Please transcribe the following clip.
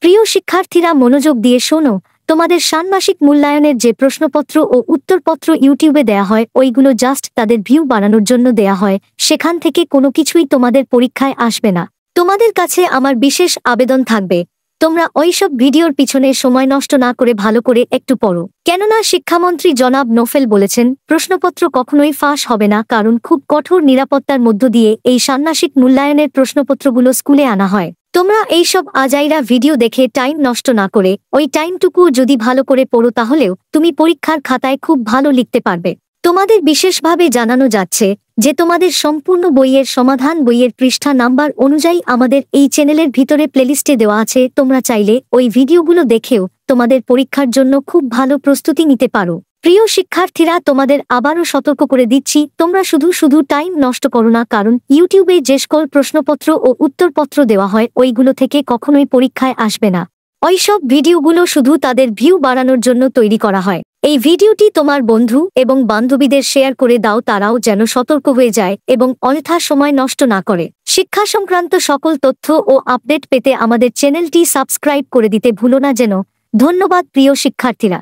প্রিয় শিক্ষার্থীরা, মনোযোগ দিয়ে শোনো। তোমাদের ষান্মাসিক মূল্যায়নের যে প্রশ্নপত্র ও উত্তরপত্র ইউটিউবে দেয়া হয়, ওইগুলো জাস্ট তাদের ভিউ বাড়ানোর জন্য দেয়া হয়। সেখান থেকে কোনো কিছুই তোমাদের পরীক্ষায় আসবে না। তোমাদের কাছে আমার বিশেষ আবেদন থাকবে, তোমরা ওইসব ভিডিওর পিছনে সময় নষ্ট না করে ভালো করে একটু পড়ো। কেননা শিক্ষামন্ত্রী জনাব নোফেল বলেছেন, প্রশ্নপত্র কখনোই ফাঁস হবে না, কারণ খুব কঠোর নিরাপত্তার মধ্য দিয়ে এই ষান্মাসিক মূল্যায়নের প্রশ্নপত্রগুলো স্কুলে আনা হয়। তোমরা এইসব আজাইরা ভিডিও দেখে টাইম নষ্ট না করে ওই টাইমটুকু যদি ভালো করে পড়ো, তাহলেও তুমি পরীক্ষার খাতায় খুব ভালো লিখতে পারবে। তোমাদের বিশেষভাবে জানানো যাচ্ছে যে তোমাদের সম্পূর্ণ বইয়ের সমাধান বইয়ের পৃষ্ঠা নাম্বার অনুযায়ী আমাদের এই চ্যানেলের ভিতরে প্লেলিস্টে দেওয়া আছে। তোমরা চাইলে ওই ভিডিওগুলো দেখেও তোমাদের পরীক্ষার জন্য খুব ভালো প্রস্তুতি নিতে পারো। প্রিয় শিক্ষার্থীরা, তোমাদের আবারও সতর্ক করে দিচ্ছি, তোমরা শুধু টাইম নষ্ট করো না, কারণ ইউটিউবে যে সকল প্রশ্নপত্র ও উত্তরপত্র দেওয়া হয় ওইগুলো থেকে কখনোই পরীক্ষায় আসবে না। ওইসব ভিডিওগুলো শুধু তাদের ভিউ বাড়ানোর জন্য তৈরি করা হয়। এই ভিডিওটি তোমার বন্ধু এবং বান্ধবীদের শেয়ার করে দাও, তারাও যেন সতর্ক হয়ে যায় এবং অযথা সময় নষ্ট না করে। শিক্ষা সংক্রান্ত সকল তথ্য ও আপডেট পেতে আমাদের চ্যানেলটি সাবস্ক্রাইব করে দিতে ভুলো না যেন। ধন্যবাদ প্রিয় শিক্ষার্থীরা।